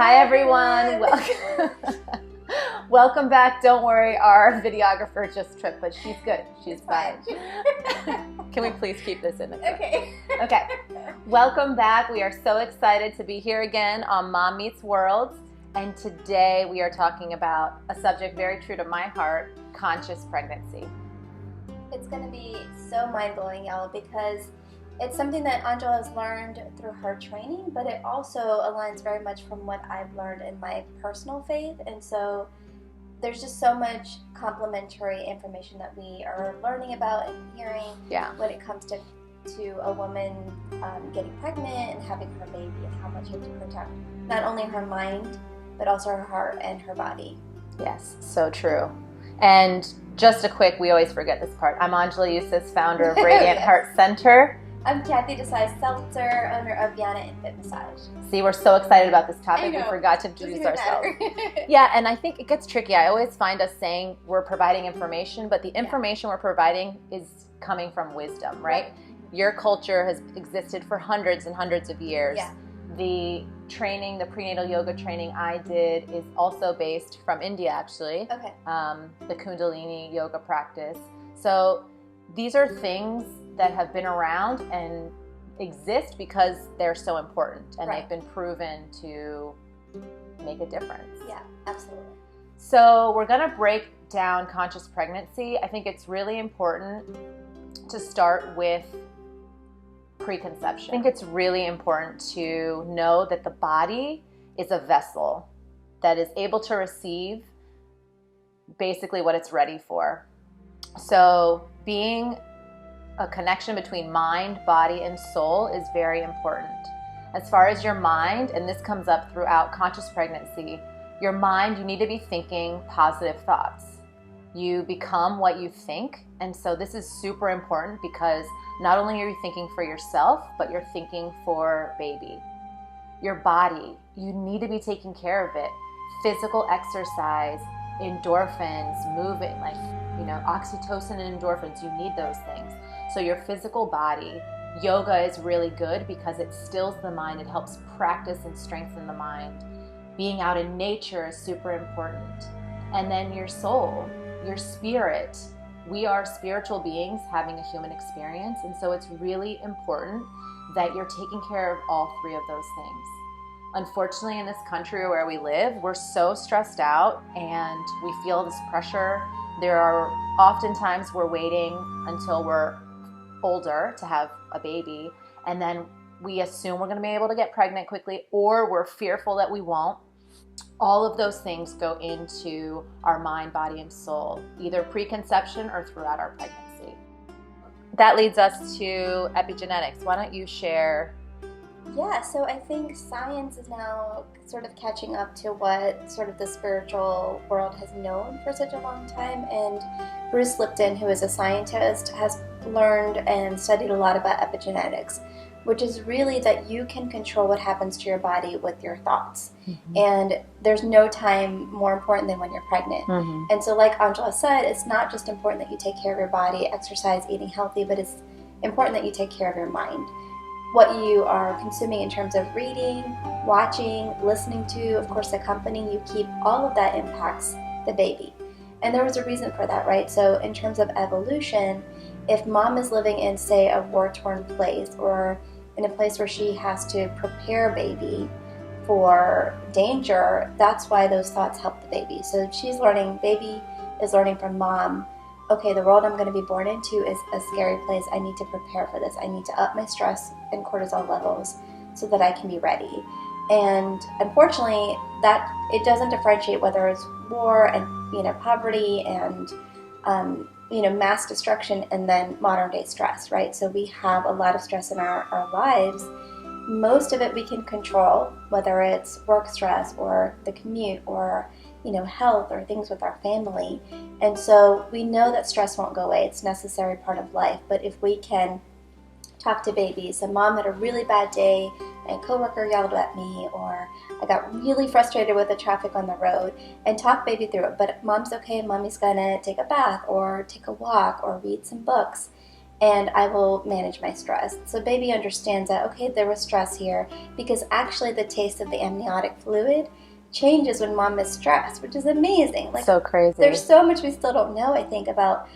Hi everyone. Welcome back. Don't worry, our videographer just tripped, but she's good. She's fine. Can we please keep this in the clip? Okay. Welcome back. We are so excited to be here again on Mom Meets World. And today we are talking about a subject very true to my heart, conscious pregnancy. It's going to be so mind-blowing, y'all, because it's something that Angela has learned through her training, but it also aligns very much from what I've learned in my personal faith. And so there's just so much complementary information that we are learning about and hearing when it comes to a woman getting pregnant and having her baby, and how much you have to protect not only her mind, but also her heart and her body. Yes, so true. And just a quick, we always forget this part. I'm Angela Eustace, founder of Radiant Heart Center. I'm Kathy Desai-Seltzer, owner of Vyana Infant Massage. See, we're so excited about this topic. We forgot to introduce ourselves. Yeah, and I think it gets tricky. I always find us saying we're providing information, but the information we're providing is coming from wisdom, right? Your culture has existed for hundreds and hundreds of years. Yeah. The training, the prenatal yoga training I did is also based from India, actually. Okay. The Kundalini Yoga practice. So these are things that have been around and exist because they're so important, and they've been proven to make a difference. Yeah, absolutely. So we're going to break down conscious pregnancy. I think it's really important to start with preconception. I think it's really important to know that the body is a vessel that is able to receive basically what it's ready for. So being a connection between mind, body, and soul is very important. As far as your mind, and this comes up throughout conscious pregnancy, your mind, you need to be thinking positive thoughts. You become what you think, and so this is super important because not only are you thinking for yourself, but you're thinking for baby. Your body, you need to be taking care of it. Physical exercise, endorphins, moving, oxytocin and endorphins, you need those things. So your physical body, yoga is really good because it stills the mind. It helps practice and strengthen the mind. Being out in nature is super important. And then your soul, your spirit. We are spiritual beings having a human experience, and so it's really important that you're taking care of all three of those things. Unfortunately, in this country where we live, we're so stressed out and we feel this pressure. There are oftentimes we're waiting until we're older to have a baby, and then we assume we're going to be able to get pregnant quickly, or we're fearful that we won't. All of those things go into our mind, body, and soul, either preconception or throughout our pregnancy. That leads us to epigenetics. Why don't you share? Yeah, so I think science is now sort of catching up to what sort of the spiritual world has known for such a long time. And Bruce Lipton, who is a scientist, has learned and studied a lot about epigenetics, which is really that you can control what happens to your body with your thoughts. Mm-hmm. And there's no time more important than when you're pregnant. Mm-hmm. And so like Angela said, it's not just important that you take care of your body, exercise, eating healthy, but it's important that you take care of your mind. What you are consuming in terms of reading, watching, listening to, of course the company you keep, all of that impacts the baby. And there was a reason for that, right? So in terms of evolution, if mom is living in, say, a war-torn place, or in a place where she has to prepare baby for danger, that's why those thoughts help the baby. So baby is learning from mom, okay, the world I'm going to be born into is a scary place. I need to prepare for this. I need to up my stress and cortisol levels so that I can be ready. And unfortunately, that it doesn't differentiate whether it's war and poverty and mass destruction, and then modern day stress, right? So we have a lot of stress in our lives. Most of it we can control, whether it's work stress or the commute or health or things with our family. And so we know that stress won't go away. It's a necessary part of life. But if we can talk to babies, so mom had a really bad day, my coworker yelled at me, or I got really frustrated with the traffic on the road, and talk baby through it. But mom's okay, mommy's gonna take a bath or take a walk or read some books. and I will manage my stress. So baby understands that, okay, there was stress here, because actually the taste of the amniotic fluid changes when mom is stressed, which is amazing. Like, so crazy. There's so much we still don't know, I think, about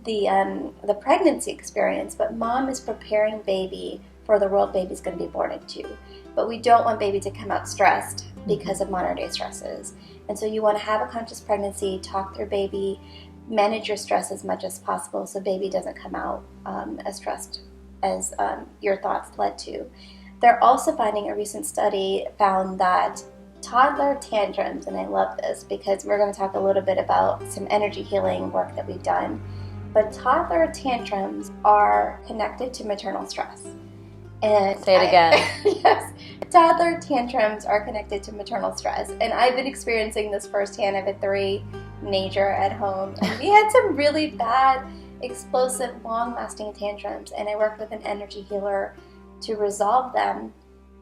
the pregnancy experience, but mom is preparing baby for the world baby's going to be born into. But we don't want baby to come out stressed because of modern day stresses. And so you want to have a conscious pregnancy, talk through baby, manage your stress as much as possible so baby doesn't come out as stressed as your thoughts led to. They're also finding, a recent study found that toddler tantrums, and I love this because we're going to talk a little bit about some energy healing work that we've done, but toddler tantrums are connected to maternal stress. And say it again. Yes, toddler tantrums are connected to maternal stress, and I've been experiencing this firsthand. I have a 3-nager at home, and we had some really bad, explosive, long-lasting tantrums, and I worked with an energy healer to resolve them.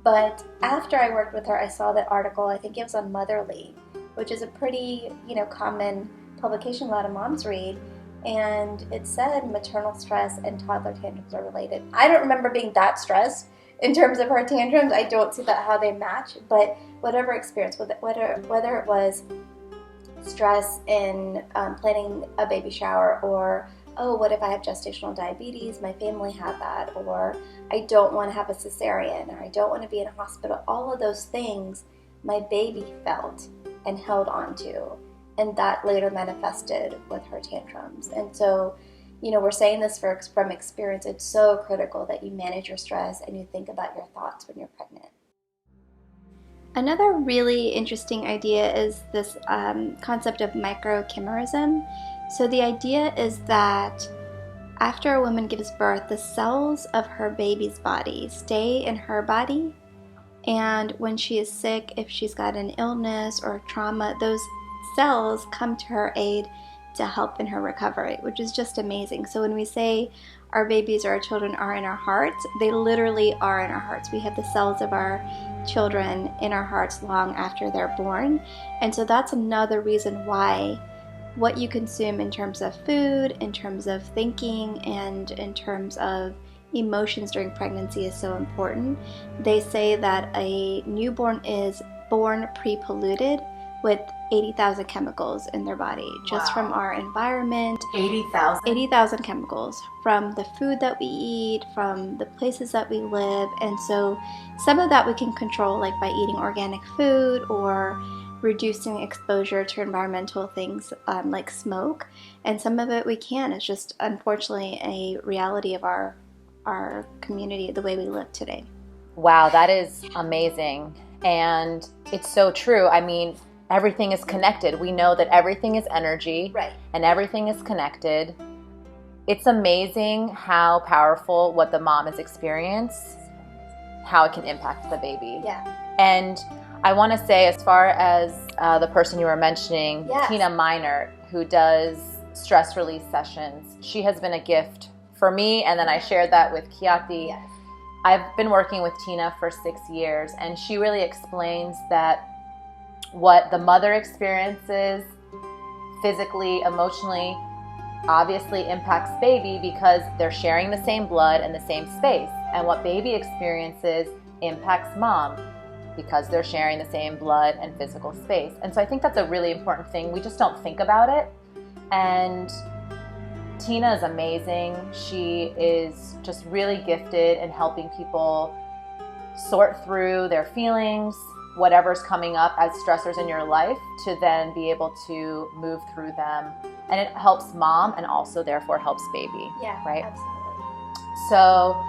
But after I worked with her, I saw that article, I think it was on Motherly, which is a pretty, common publication a lot of moms read. And it said maternal stress and toddler tantrums are related. I don't remember being that stressed in terms of her tantrums. I don't see that how they match. But whatever experience, whether it was stress in planning a baby shower, or, oh, what if I have gestational diabetes? My family had that. Or I don't want to have a cesarean, or I don't want to be in a hospital. All of those things my baby felt and held on to. And that later manifested with her tantrums. And so, we're saying this from experience. It's so critical that you manage your stress and you think about your thoughts when you're pregnant. Another really interesting idea is this concept of MacroKemmerism. So the idea is that after a woman gives birth, the cells of her baby's body stay in her body. And when she is sick, if she's got an illness or trauma, those cells come to her aid to help in her recovery, which is just amazing. So when we say our babies or our children are in our hearts, they literally are in our hearts. We have the cells of our children in our hearts long after they're born. And so that's another reason why what you consume in terms of food, in terms of thinking, and in terms of emotions during pregnancy is so important. They say that a newborn is born pre-polluted with 80,000 chemicals in their body, just from our environment. 80,000? 80,000 chemicals from the food that we eat, from the places that we live. And so some of that we can control, like by eating organic food or reducing exposure to environmental things like smoke. And some of it we can. It's just unfortunately a reality of our community, the way we live today. Wow, that is amazing. And it's so true. I mean, everything is connected. We know that everything is energy, right, and everything is connected. It's amazing how powerful what the mom has experienced, how it can impact the baby. Yeah. And I want to say, as far as the person you were mentioning, yes, Tina Minert, who does stress release sessions, she has been a gift for me, and then I shared that with Kiati. Yes. I've been working with Tina for 6 years, and she really explains that what the mother experiences physically, emotionally, obviously impacts baby because they're sharing the same blood and the same space. And what baby experiences impacts mom because they're sharing the same blood and physical space. And so I think that's a really important thing. We just don't think about it. And Tina is amazing. She is just really gifted in helping people sort through their feelings, whatever's coming up as stressors in your life, to then be able to move through them. And it helps mom and also therefore helps baby. Yeah, right? Absolutely. So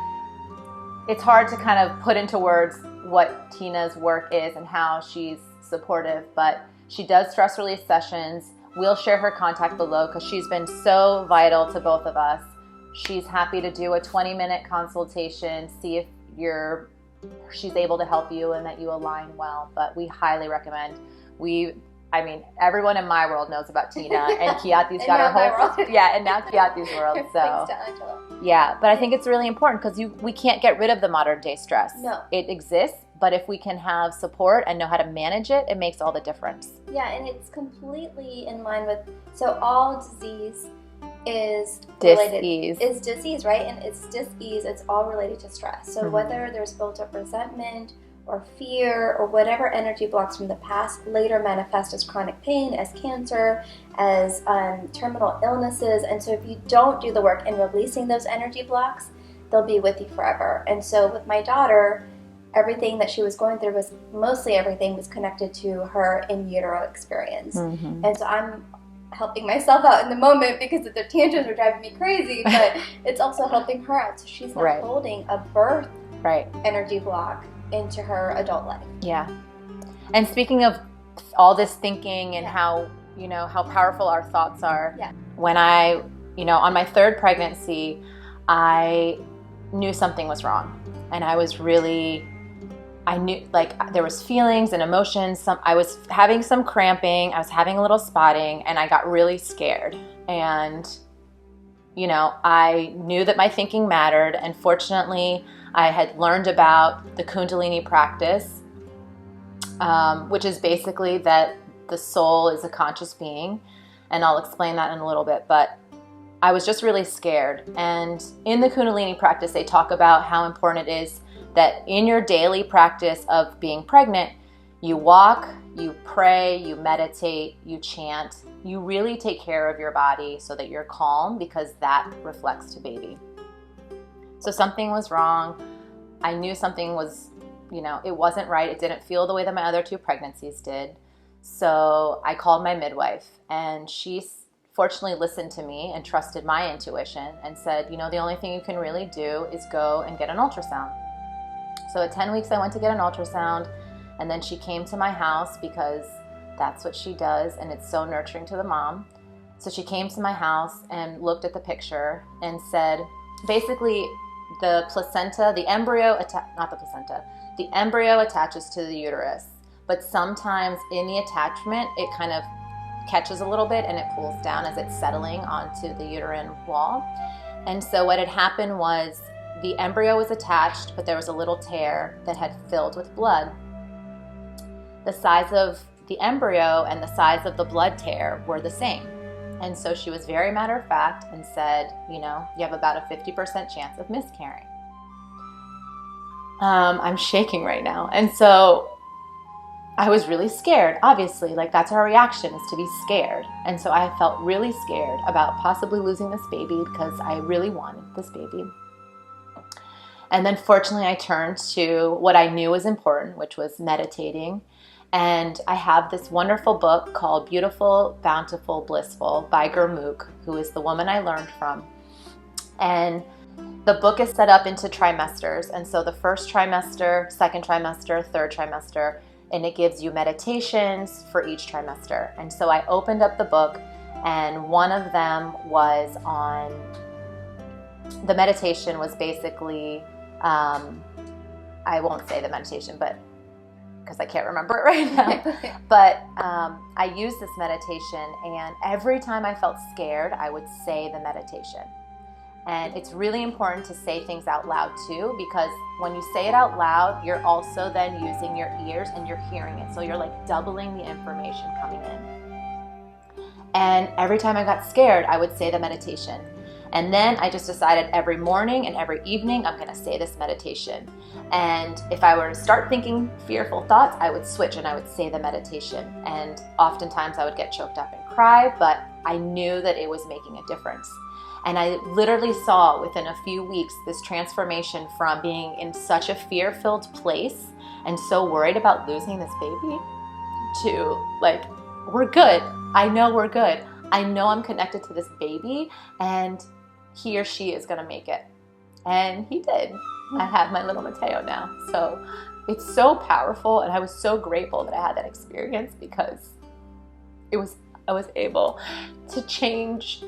it's hard to kind of put into words what Tina's work is and how she's supportive, but she does stress release sessions. We'll share her contact below because she's been so vital to both of us. She's happy to do a 20-minute consultation, see if she's able to help you and that you align well, but we highly recommend. Everyone in my world knows about Tina, and Kiati's got her whole and now Kiati's world. So yeah, but I think it's really important because we can't get rid of the modern day stress. No, it exists, but if we can have support and know how to manage it, it makes all the difference. Yeah, and it's completely in line with all disease is dis-ease. Is dis-ease, right? And it's dis-ease, it's all related to stress. So whether there's built up resentment or fear or whatever energy blocks from the past later manifest as chronic pain, as cancer, as terminal illnesses. And so if you don't do the work in releasing those energy blocks, they'll be with you forever. And so with my daughter, everything that she was going through was everything was connected to her in utero experience. And so I'm helping myself out in the moment because the tantrums are driving me crazy, but it's also helping her out. So she's not holding a birth energy block into her adult life. Yeah. And speaking of all this thinking and how powerful our thoughts are, when I, on my third pregnancy, I knew something was wrong. And I knew, like, there was feelings and emotions. I was having some cramping. I was having a little spotting, and I got really scared. And, I knew that my thinking mattered. And fortunately, I had learned about the Kundalini practice, which is basically that the soul is a conscious being. And I'll explain that in a little bit. But I was just really scared. And in the Kundalini practice, they talk about how important it is that in your daily practice of being pregnant, you walk, you pray, you meditate, you chant. You really take care of your body so that you're calm, because that reflects to baby. So something was wrong. I knew something was, it wasn't right. It didn't feel the way that my other two pregnancies did. So I called my midwife, and she fortunately listened to me and trusted my intuition and said, the only thing you can really do is go and get an ultrasound. So at 10 weeks, I went to get an ultrasound, and then she came to my house because that's what she does, and it's so nurturing to the mom. So she came to my house and looked at the picture and said, basically, the placenta, the embryo attaches to the uterus, but sometimes in the attachment, it kind of catches a little bit and it pulls down as it's settling onto the uterine wall. And so what had happened was the embryo was attached, but there was a little tear that had filled with blood. The size of the embryo and the size of the blood tear were the same. And so she was very matter of fact and said, you have about a 50% chance of miscarrying. I'm shaking right now. And so I was really scared, obviously. Like, that's our reaction, is to be scared. And so I felt really scared about possibly losing this baby because I really wanted this baby. And then fortunately I turned to what I knew was important, which was meditating. And I have this wonderful book called Beautiful, Bountiful, Blissful by Gurmukh, who is the woman I learned from. And the book is set up into trimesters. And so the first trimester, second trimester, third trimester, and it gives you meditations for each trimester. And so I opened up the book, and one of them was on, the meditation was basically, I won't say the meditation, but because I can't remember it right now. But I used this meditation, and every time I felt scared, I would say the meditation. And it's really important to say things out loud too, because when you say it out loud, you're also then using your ears and you're hearing it. So you're like doubling the information coming in. And every time I got scared, I would say the meditation. And then I just decided every morning and every evening, I'm going to say this meditation. And if I were to start thinking fearful thoughts, I would switch and I would say the meditation. And oftentimes I would get choked up and cry, but I knew that it was making a difference. And I literally saw within a few weeks this transformation from being in such a fear-filled place and so worried about losing this baby to like, we're good. I know we're good. I know I'm connected to this baby, and he or she is going to make it. And he did. I have my little Mateo now. So it's so powerful, and I was so grateful that I had that experience, because I was able to change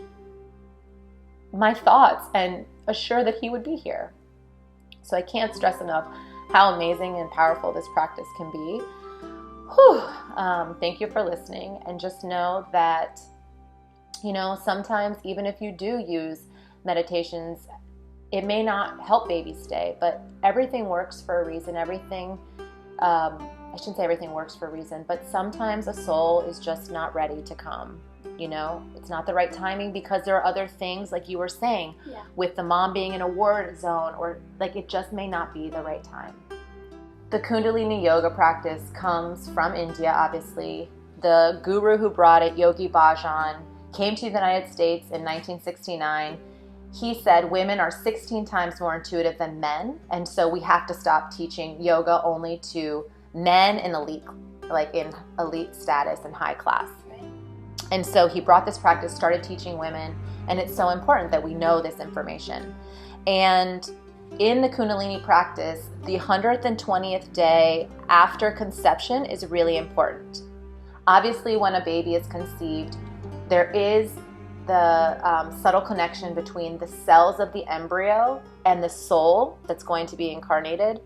my thoughts and assure that he would be here. So I can't stress enough how amazing and powerful this practice can be. Thank you for listening, and just know that, sometimes even if you do use meditations, it may not help baby stay, but everything works for a reason. Everything I shouldn't say everything works for a reason, but sometimes a soul is just not ready to come. It's not the right timing because there are other things, like you were saying, with the mom being in a war zone, or like it just may not be the right time. The Kundalini Yoga practice comes from India, obviously. The guru who brought it, Yogi Bhajan, came to the United States in 1969. He said women are 16 times more intuitive than men, and so we have to stop teaching yoga only to men in elite status and high class. And so he brought this practice, started teaching women, and it's so important that we know this information. And in the Kundalini practice, the 120th day after conception is really important. Obviously, when a baby is conceived, there is the subtle connection between the cells of the embryo and the soul that's going to be incarnated.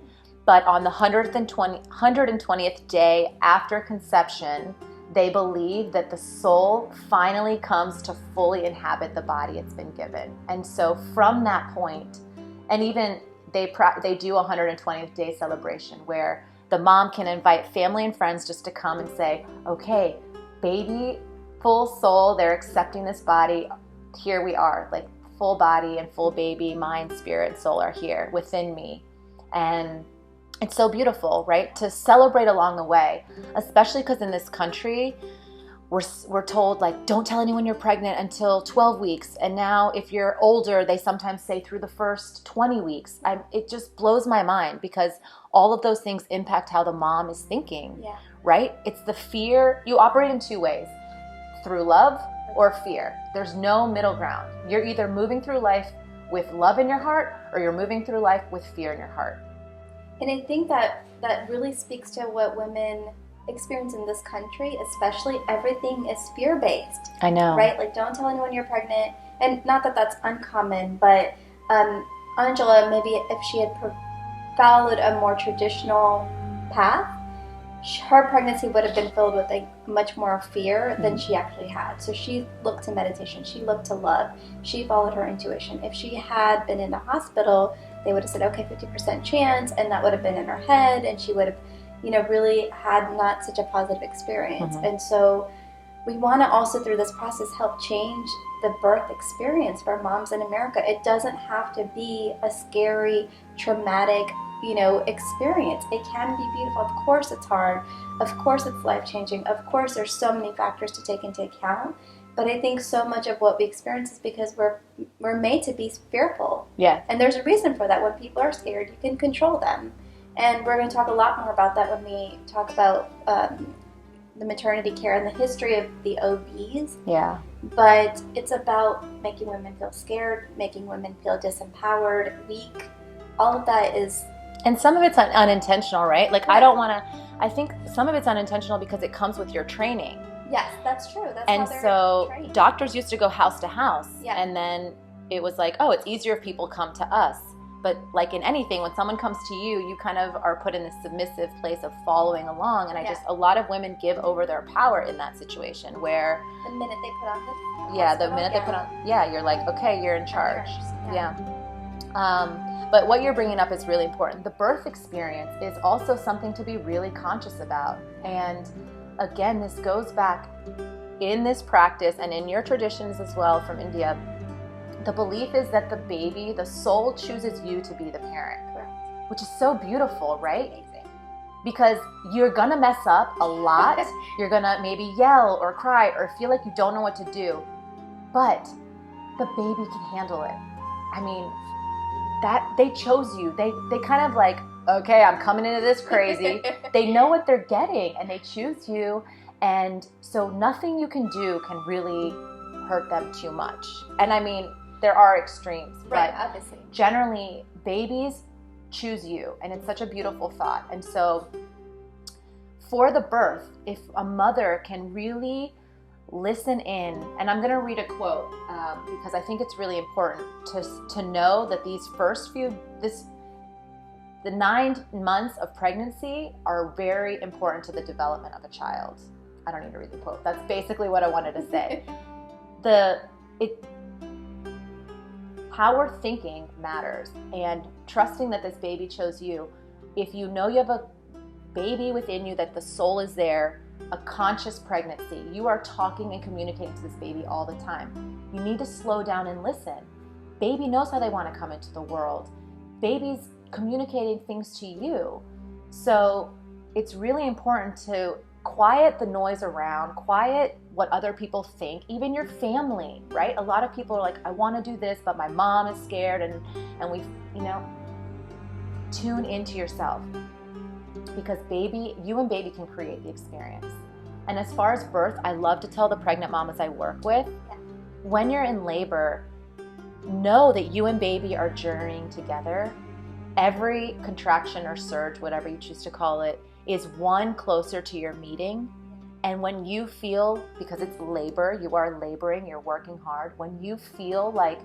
But on the 120th day after conception, they believe that the soul finally comes to fully inhabit the body it's been given. And so from that point, and even they do a 120th day celebration where the mom can invite family and friends just to come and say, okay, baby, full soul, they're accepting this body. Here we are, like full body and full baby, mind, spirit, soul are here within me. And it's so beautiful, right? To celebrate along the way, especially because in this country, we're told, like, don't tell anyone you're pregnant until 12 weeks. And now if you're older, they sometimes say through the first 20 weeks. It just blows my mind because all of those things impact how the mom is thinking, right? It's the fear. You operate in two ways, through love or fear. There's no middle ground. You're either moving through life with love in your heart or you're moving through life with fear in your heart. And I think that really speaks to what women experience in this country, especially. Everything is fear-based. I know. Right? Like, don't tell anyone you're pregnant. And not that that's uncommon, but Angela, maybe if she had followed a more traditional path, her pregnancy would have been filled with much more fear than she actually had. So she looked to meditation. She looked to love. She followed her intuition. If she had been in the hospital, they would have said, okay, 50% chance, and that would have been in her head, and she would have, really had not such a positive experience. And so we want to also, through this process, help change the birth experience for moms in America. It doesn't have to be a scary, traumatic, experience. It can be beautiful. Of course it's hard. Of course it's life-changing. Of course there's so many factors to take into account. But I think so much of what we experience is because we're made to be fearful. Yeah. And there's a reason for that. When people are scared, you can control them. And we're going to talk a lot more about that when we talk about the maternity care and the history of the OBs. Yeah. But it's about making women feel scared, making women feel disempowered, weak. All of that is... And some of it's unintentional, right? Like, I think some of it's unintentional because it comes with your training. Yes, that's true. That's and how they're so trained. Doctors used to go house to house. Yeah. And then it was like, oh, it's easier if people come to us. But like in anything, when someone comes to you, you kind of are put in this submissive place of following along. And a lot of women give over their power in that situation where... The minute they put on the... they put on... Yeah, you're like, okay, you're in charge. But what you're bringing up is really important. The birth experience is also something to be really conscious about. And again, this goes back in this practice and in your traditions as well from India. The belief is that the baby, the soul, chooses you to be the parent. Correct. Which is so beautiful, right? Amazing. Because you're gonna mess up a lot. You're gonna maybe yell or cry or feel like you don't know what to do. But the baby can handle it. I mean, that they chose you. They kind of like, okay, I'm coming into this crazy. They know what they're getting and they choose you. And so nothing you can do can really hurt them too much. And I mean, there are extremes, but obviously, generally babies choose you, and it's such a beautiful thought. And so for the birth, if a mother can really listen in, and I'm going to read a quote because I think it's really important to know that these first the 9 months of pregnancy are very important to the development of a child. I don't need to read the quote. That's basically what I wanted to say. How we're thinking matters, and trusting that this baby chose you. If you know you have baby within you, that the soul is there, a conscious pregnancy. You are talking and communicating to this baby all the time. You need to slow down and listen. Baby knows how they want to come into the world. Baby's communicating things to you. So it's really important to quiet the noise around, quiet what other people think, even your family, right? A lot of people are like, I want to do this, but my mom is scared, and we, tune into yourself, because you and baby can create the experience. And as far as birth, I love to tell the pregnant mamas I work with, when you're in labor, know that you and baby are journeying together. Every contraction or surge, whatever you choose to call it, is one closer to your meeting. And when you feel, because it's labor, you are laboring, you're working hard, when you feel like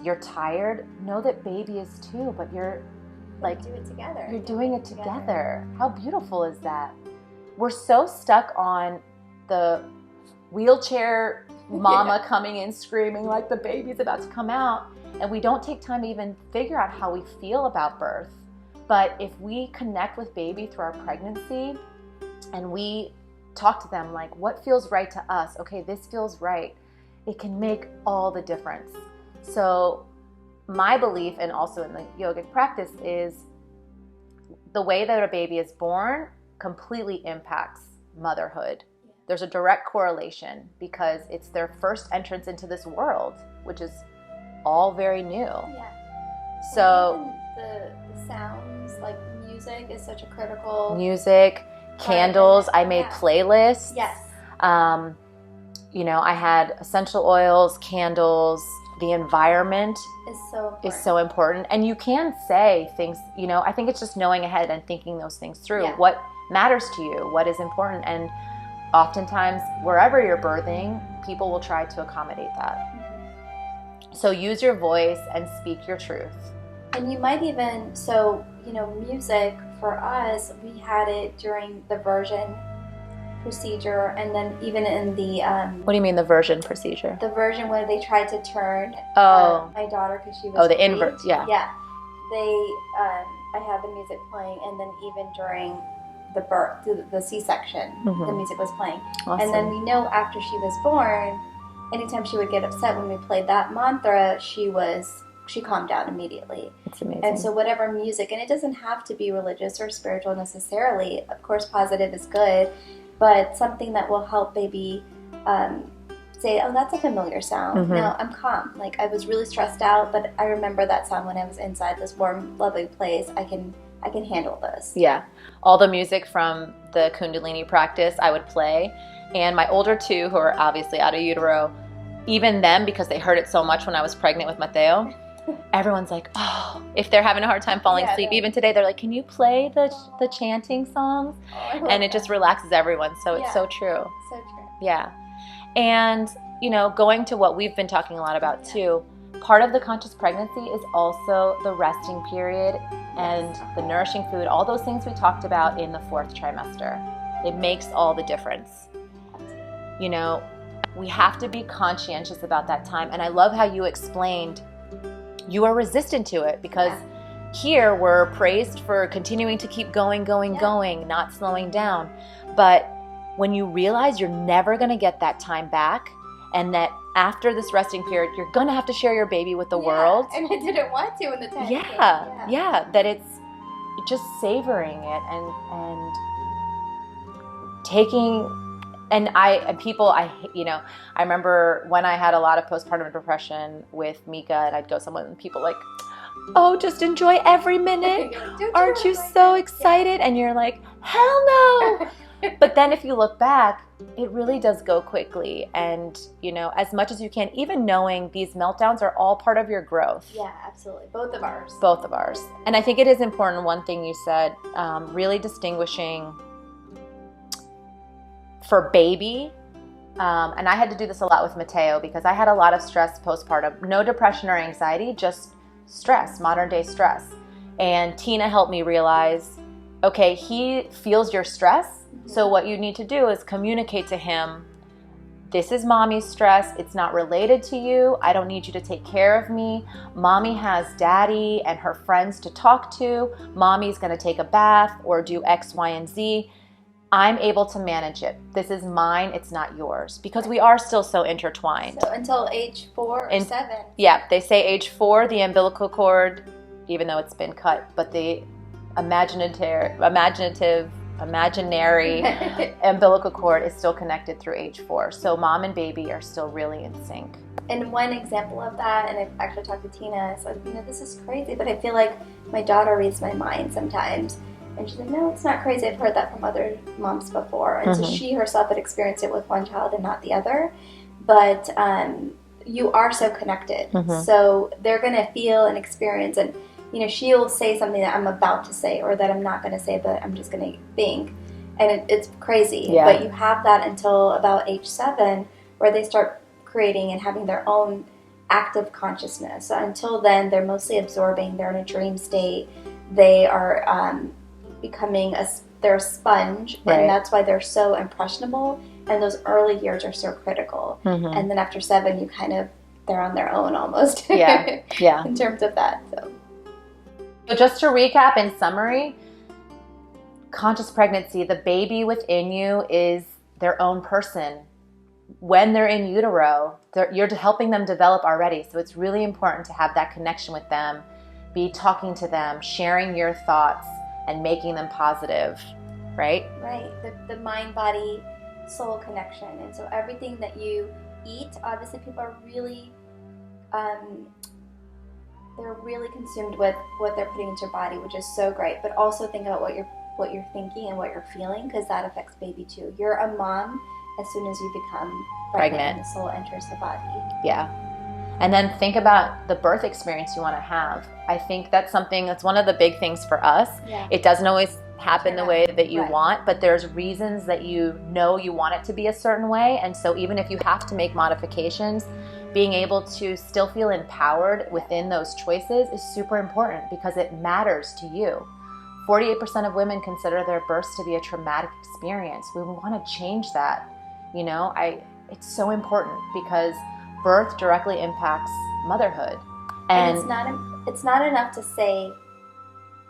you're tired, know that baby is too, but you're like, do it together. You're doing it together. How beautiful is that? We're so stuck on the wheelchair mama coming in screaming like the baby's about to come out, and we don't take time to even figure out how we feel about birth. But if we connect with baby through our pregnancy and we talk to them like, what feels right to us? Okay, this feels right. It can make all the difference. So my belief, and also in the yogic practice, is the way that a baby is born completely impacts motherhood. There's a direct correlation because it's their first entrance into this world, which is all very new. Yeah. So the sounds, like music, is such a critical. Music, candles. I made playlists. Yes. I had essential oils, candles. The environment is so important. And you can say things, I think it's just knowing ahead and thinking those things through. Yeah. What matters to you? What is important? And oftentimes, wherever you're birthing, people will try to accommodate that. Mm-hmm. So use your voice and speak your truth. And you might even, music for us, we had it during the version procedure, and then even in the what do you mean the version procedure? The version where they tried to turn my daughter, because she was the invert. Yeah they I had the music playing, and then even during the birth, the C-section, the music was playing. Awesome. And then we know after she was born, anytime she would get upset when we played that mantra, she calmed down immediately. It's amazing. And so whatever music, and it doesn't have to be religious or spiritual necessarily, of course positive is good, but something that will help baby say, oh, that's a familiar sound. Mm-hmm. Now I'm calm. Like, I was really stressed out, but I remember that sound when I was inside this warm, lovely place. I can handle this. Yeah. All the music from the Kundalini practice I would play. And my older two, who are obviously out of utero, even them, because they heard it so much when I was pregnant with Mateo, everyone's like, oh, if they're having a hard time falling asleep, even today, they're like, can you play the chanting songs? Oh, and it just relaxes everyone. So it's so true. So true. Yeah. And, going to what we've been talking a lot about too, part of the conscious pregnancy is also the resting period and the nourishing food, all those things we talked about in the 4th trimester. It makes all the difference. We have to be conscientious about that time. And I love how you explained you are resistant to it, because here we're praised for continuing to keep going, not slowing down. But when you realize you're never going to get that time back, and that after this resting period, you're going to have to share your baby with the world. And I didn't want to in the time. Yeah. That it's just savoring it and taking. And I remember when I had a lot of postpartum depression with Mika, and I'd go somewhere and people like, oh, just enjoy every minute. Aren't you so excited? And you're like, hell no. But then if you look back, it really does go quickly. And, as much as you can, even knowing these meltdowns are all part of your growth. Yeah, absolutely. Both of ours. And I think it is important, one thing you said, really distinguishing for baby, and I had to do this a lot with Mateo because I had a lot of stress postpartum. No depression or anxiety, just stress, modern day stress. And Tina helped me realize, okay, he feels your stress, so what you need to do is communicate to him this is mommy's stress. It's not related to you. I don't need you to take care of me. Mommy has daddy and her friends to talk to. Mommy's going to take a bath or do X, Y, and Z. I'm able to manage it. This is mine. It's not yours, because we are still so intertwined. So until age 4 or 7. Yeah, they say age 4, the umbilical cord, even though it's been cut, but the imaginary umbilical cord is still connected through age 4. So mom and baby are still really in sync. And one example of that, and I've actually talked to Tina, so this is crazy, but I feel like my daughter reads my mind sometimes. And she's like, no, it's not crazy. I've heard that from other moms before. And so she herself had experienced it with one child and not the other. But you are so connected. So they're going to feel and experience. And, she'll say something that I'm about to say or that I'm not going to say, but I'm just going to think. And it's crazy. Yeah. But you have that until about age 7 where they start creating and having their own active consciousness. So until then, they're mostly absorbing. They're in a dream state. They are becoming they're a sponge, and that's why they're so impressionable, and those early years are so critical. And then after 7, they're on their own almost. In terms of that. So just to recap in summary, conscious pregnancy, the baby within you is their own person. When they're in utero, you're helping them develop already. So it's really important to have that connection with them, be talking to them, sharing your thoughts, and making them positive, right? Right. The mind, body, soul connection. And so everything that you eat, obviously people are really, they're really consumed with what they're putting into your body, which is so great. But also think about what you're thinking and what you're feeling, because that affects baby too. You're a mom as soon as you become pregnant and the soul enters the body. Yeah. And then think about the birth experience you want to have. I think that's one of the big things for us. Yeah. It doesn't always happen the way that you want, but there's reasons that you want it to be a certain way. And so even if you have to make modifications, being able to still feel empowered within those choices is super important, because it matters to you. 48% of women consider their births to be a traumatic experience. We want to change that. It's so important, because birth directly impacts motherhood. And it's not enough to say,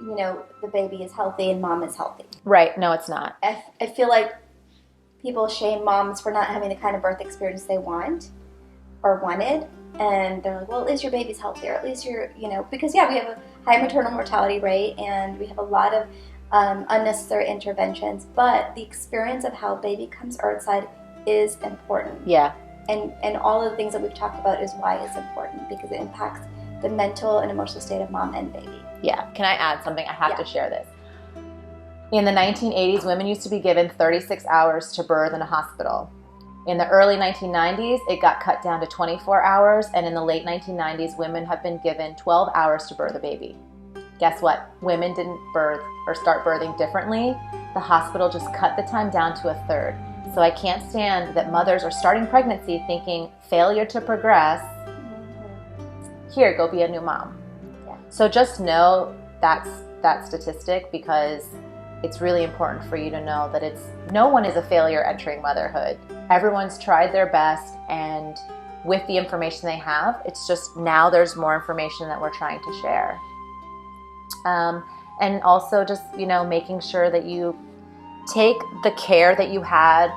the baby is healthy and mom is healthy. Right. No, it's not. I feel like people shame moms for not having the kind of birth experience they want or wanted. And they're like, well, at least your baby's healthy, or at least you're, because we have a high maternal mortality rate and we have a lot of unnecessary interventions. But the experience of how baby comes earthside is important. Yeah. And all of the things that we've talked about is why it's important, because it impacts the mental and emotional state of mom and baby. Yeah. Can I add something? I have to share this. In the 1980s, women used to be given 36 hours to birth in a hospital. In the early 1990s, it got cut down to 24 hours. And in the late 1990s, women have been given 12 hours to birth a baby. Guess what? Women didn't birth or start birthing differently. The hospital just cut the time down to a third. So I can't stand that mothers are starting pregnancy thinking failure to progress. Here, go be a new mom. Yeah. So just know that statistic, because it's really important for you to know that no one is a failure entering motherhood. Everyone's tried their best, and with the information they have, it's just now there's more information that we're trying to share. And also just, making sure that you take the care that you had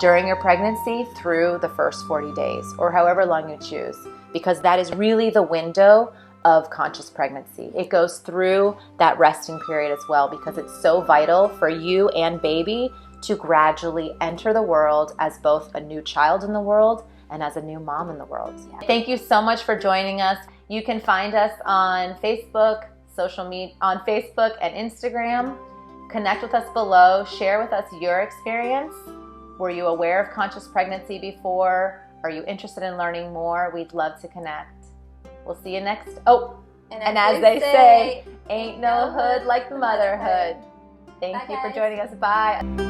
during your pregnancy through the first 40 days or however long you choose, because that is really the window of conscious pregnancy. It goes through that resting period as well, because it's so vital for you and baby to gradually enter the world as both a new child in the world and as a new mom in the world. Thank you so much for joining us. You can find us on Facebook, social media, on Facebook and Instagram. Connect with us below. Share with us your experience. Were you aware of conscious pregnancy before? Are you interested in learning more? We'd love to connect. We'll see you next. And as they say, ain't no hood like motherhood. Thank you for joining us. Bye.